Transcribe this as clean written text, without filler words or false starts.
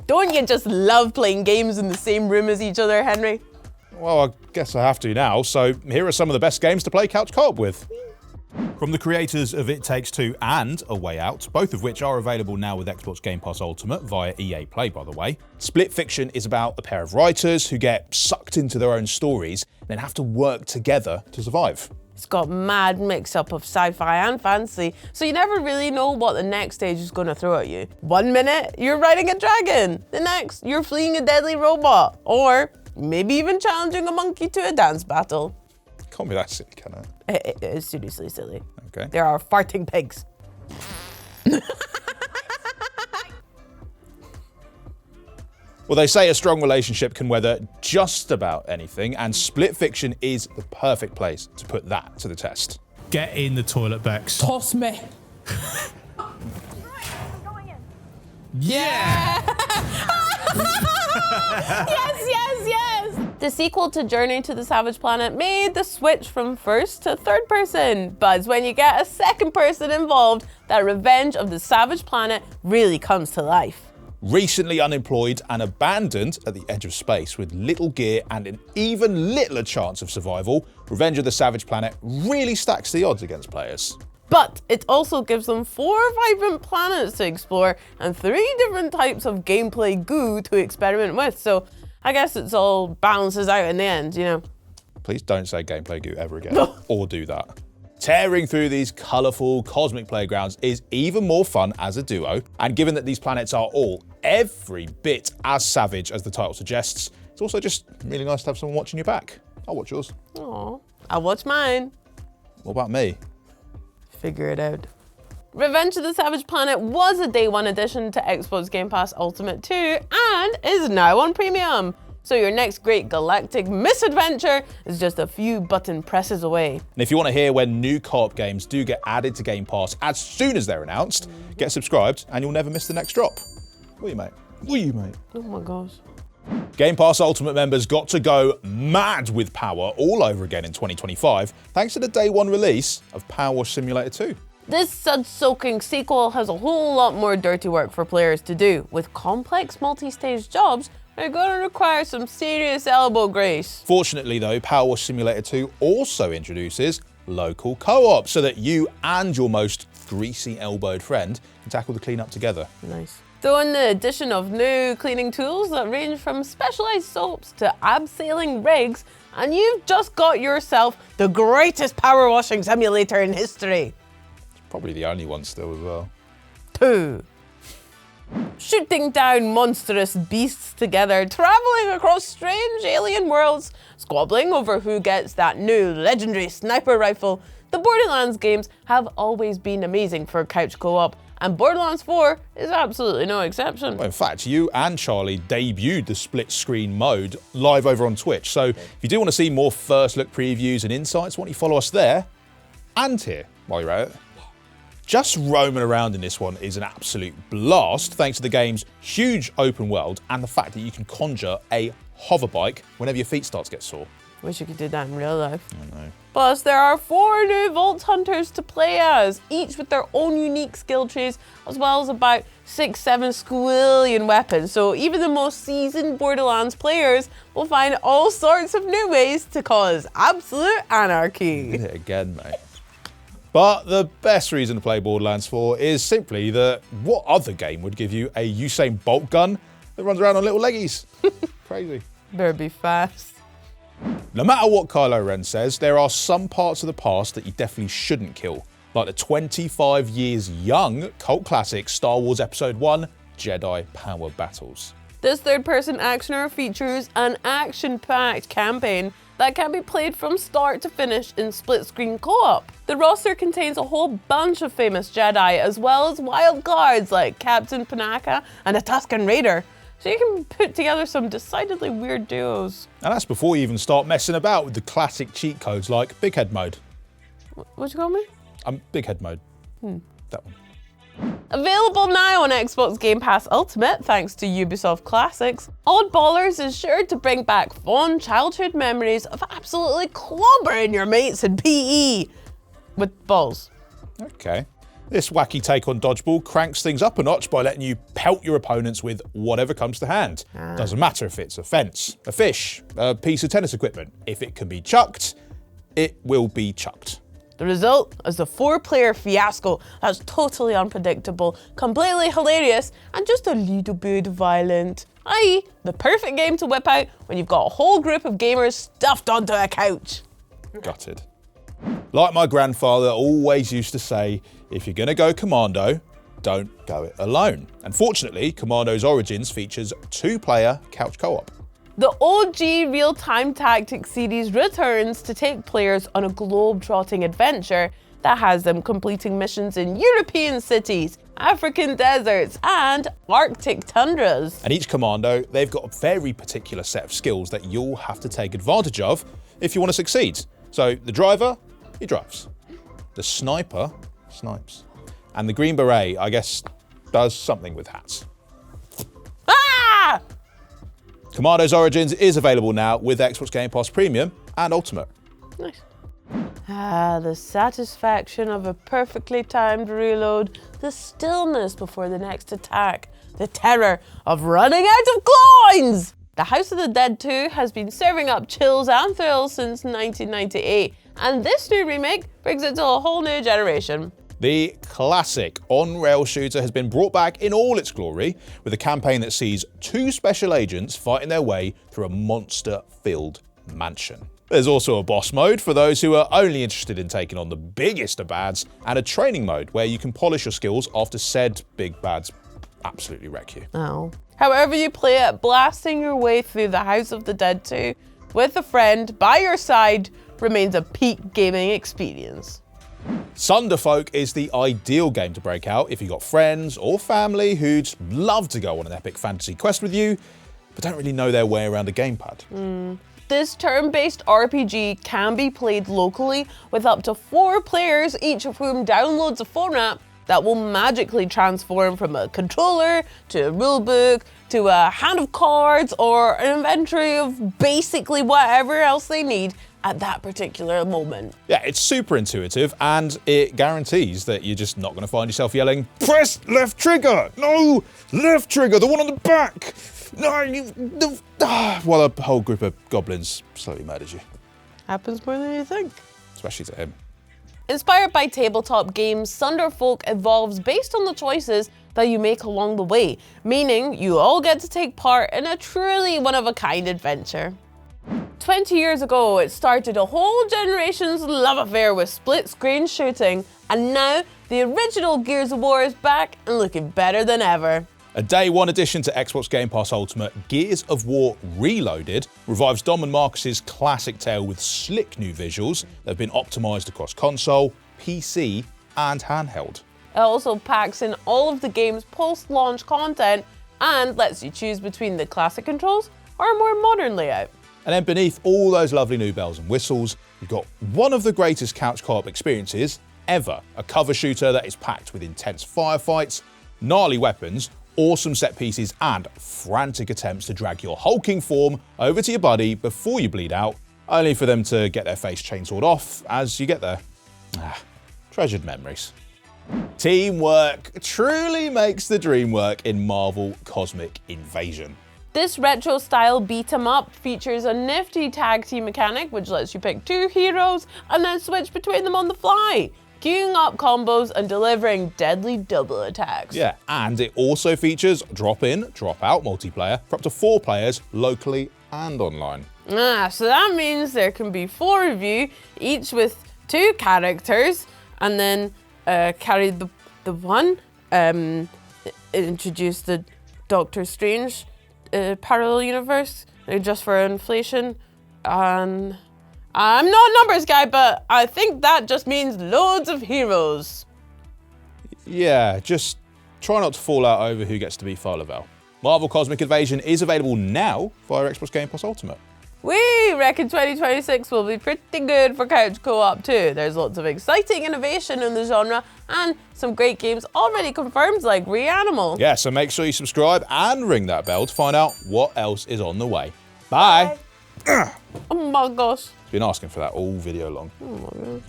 Don't you just love playing games in the same room as each other, Henry? Well, I guess I have to now, so here are some of the best games to play couch co-op with. From the creators of It Takes Two and A Way Out, both of which are available now with Xbox Game Pass Ultimate via EA Play, by the way, Split Fiction is about a pair of writers who get sucked into their own stories and then have to work together to survive. It's got mad mix-up of sci-fi and fantasy, so you never really know what the next stage is going to throw at you. One minute, you're riding a dragon. The next, you're fleeing a deadly robot. Or maybe even challenging a monkey to a dance battle. Can't be that silly, can it? It is seriously silly. Okay. There are farting pigs. Well, they say a strong relationship can weather just about anything, and Split Fiction is the perfect place to put that to the test. Get in the toilet, Bex. Toss me. Yeah! Yes. The sequel to Journey to the Savage Planet made the switch from first to third person, but it's when you get a second person involved that Revenge of the Savage Planet really comes to life. Recently unemployed and abandoned at the edge of space with little gear and an even littler chance of survival, Revenge of the Savage Planet really stacks the odds against players. But it also gives them 4 vibrant planets to explore and 3 different types of gameplay goo to experiment with, so I guess it's all balances out in the end, you know. Please don't say gameplay goo ever again, or do that. Tearing through these colourful cosmic playgrounds is even more fun as a duo, and given that these planets are all every bit as savage as the title suggests, it's also just really nice to have someone watching your back. I'll watch yours. Aw, I'll watch mine. What about me? Figure it out. Revenge of the Savage Planet was a day one addition to Xbox Game Pass Ultimate 2 and is now on Premium. So your next great galactic misadventure is just a few button presses away. And if you want to hear when new co-op games do get added to Game Pass as soon as they're announced, get subscribed and you'll never miss the next drop. Will you, mate? Will you, mate? Oh my gosh. Game Pass Ultimate members got to go mad with Power all over again in 2025, thanks to the day one release of Power Wash Simulator 2. This sud-soaking sequel has a whole lot more dirty work for players to do, with complex multi-stage jobs that are going to require some serious elbow grease. Fortunately though, Power Wash Simulator 2 also introduces local co-op so that you and your most greasy-elbowed friend can tackle the cleanup together. Nice. Throw in the addition of new cleaning tools that range from specialized soaps to abseiling rigs, and you've just got yourself the greatest power washing simulator in history. Probably the only one still as well. 2. Shooting down monstrous beasts together, traveling across strange alien worlds, squabbling over who gets that new legendary sniper rifle. The Borderlands games have always been amazing for couch co-op, and Borderlands 4 is absolutely no exception. Well, in fact, you and Charleyy debuted the split screen mode live over on Twitch, so if you do want to see more first look previews and insights, why don't you follow us there and here while you're at it. Just roaming around in this one is an absolute blast thanks to the game's huge open world and the fact that you can conjure a hover bike whenever your feet start to get sore. Wish you could do that in real life. I know. Plus, there are 4 new Vault Hunters to play as, each with their own unique skill trees, as well as about 6-7 squillion weapons. So even the most seasoned Borderlands players will find all sorts of new ways to cause absolute anarchy. Did it again, mate. But the best reason to play Borderlands 4 is simply that what other game would give you a Usain Bolt gun that runs around on little leggies? Crazy. Better be fast. No matter what Kylo Ren says, there are some parts of the past that you definitely shouldn't kill, like the 25 years young cult classic Star Wars Episode 1 Jedi Power Battles. This third-person actioner features an action-packed campaign that can be played from start to finish in split-screen co-op. The roster contains a whole bunch of famous Jedi, as well as wild cards like Captain Panaka and a Tusken Raider, so you can put together some decidedly weird duos. And that's before you even start messing about with the classic cheat codes like Big Head Mode. What'd you call me? Big Head Mode. That one. Available now on Xbox Game Pass Ultimate, thanks to Ubisoft Classics, Oddballers is sure to bring back fond childhood memories of absolutely clobbering your mates in PE with balls. Okay. This wacky take on dodgeball cranks things up a notch by letting you pelt your opponents with whatever comes to hand. Doesn't matter if it's a fence, a fish, a piece of tennis equipment. If it can be chucked, it will be chucked. The result is a 4-player fiasco that's totally unpredictable, completely hilarious, and just a little bit violent. i.e. the perfect game to whip out when you've got a whole group of gamers stuffed onto a couch. Gutted. Like my grandfather always used to say, if you're going to go commando, don't go it alone. Unfortunately, Commando's Origins features 2-player couch co-op. The OG real-time tactics series returns to take players on a globe-trotting adventure that has them completing missions in European cities, African deserts, and Arctic tundras. And each commando, they've got a very particular set of skills that you'll have to take advantage of if you want to succeed. So the driver, he drives. The sniper snipes. And the Green Beret, I guess, does something with hats. Ah! Commando's Origins is available now with Xbox Game Pass Premium and Ultimate. Nice. Ah, the satisfaction of a perfectly timed reload, the stillness before the next attack, the terror of running out of coins! The House of the Dead 2 has been serving up chills and thrills since 1998, and this new remake brings it to a whole new generation. The classic on-rail shooter has been brought back in all its glory, with a campaign that sees 2 special agents fighting their way through a monster-filled mansion. There's also a boss mode for those who are only interested in taking on the biggest of bads, and a training mode where you can polish your skills after said big bads absolutely wreck you. Oh. However you play it, blasting your way through the House of the Dead 2 with a friend by your side remains a peak gaming experience. Sunderfolk is the ideal game to break out if you've got friends or family who'd love to go on an epic fantasy quest with you, but don't really know their way around a gamepad. This turn-based RPG can be played locally with up to 4 players, each of whom downloads a phone app that will magically transform from a controller to a rulebook to a hand of cards or an inventory of basically whatever else they need at that particular moment. Yeah, it's super intuitive, and it guarantees that you're just not going to find yourself yelling, "Press left trigger! No! Left trigger! The one on the back! No! While a whole group of goblins slowly murders you." Happens more than you think. Especially to him. Inspired by tabletop games, Sunderfolk evolves based on the choices that you make along the way, meaning you all get to take part in a truly one-of-a-kind adventure. 20 years ago, it started a whole generation's love affair with split-screen shooting, and now the original Gears of War is back and looking better than ever. A day one addition to Xbox Game Pass Ultimate, Gears of War Reloaded revives Dom and Marcus's classic tale with slick new visuals that have been optimized across console, PC, and handheld. It also packs in all of the game's post-launch content and lets you choose between the classic controls or a more modern layout. And then beneath all those lovely new bells and whistles, you've got one of the greatest couch co-op experiences ever. A cover shooter that is packed with intense firefights, gnarly weapons, awesome set pieces, and frantic attempts to drag your hulking form over to your buddy before you bleed out, only for them to get their face chainsawed off as you get there. Treasured memories. Teamwork truly makes the dream work in Marvel Cosmic Invasion. This retro-style beat-em-up features a nifty tag team mechanic which lets you pick 2 heroes and then switch between them on the fly, queuing up combos and delivering deadly double attacks. Yeah, and it also features drop-in, drop-out multiplayer for up to 4 players locally and online. So that means there can be 4 of you, each with 2 characters, and then carry the one, introduce the Doctor Strange parallel universe, just for inflation. And I'm not a numbers guy, but I think that just means loads of heroes. Yeah, just try not to fall out over who gets to be Far-Level. Marvel Cosmic Invasion is available now via Xbox Game Pass Ultimate. We reckon 2026 will be pretty good for couch co-op too. There's lots of exciting innovation in the genre and some great games already confirmed like Reanimal. Yeah, so make sure you subscribe and ring that bell to find out what else is on the way. Bye. Oh my gosh. Been asking for that all video long. Oh my gosh.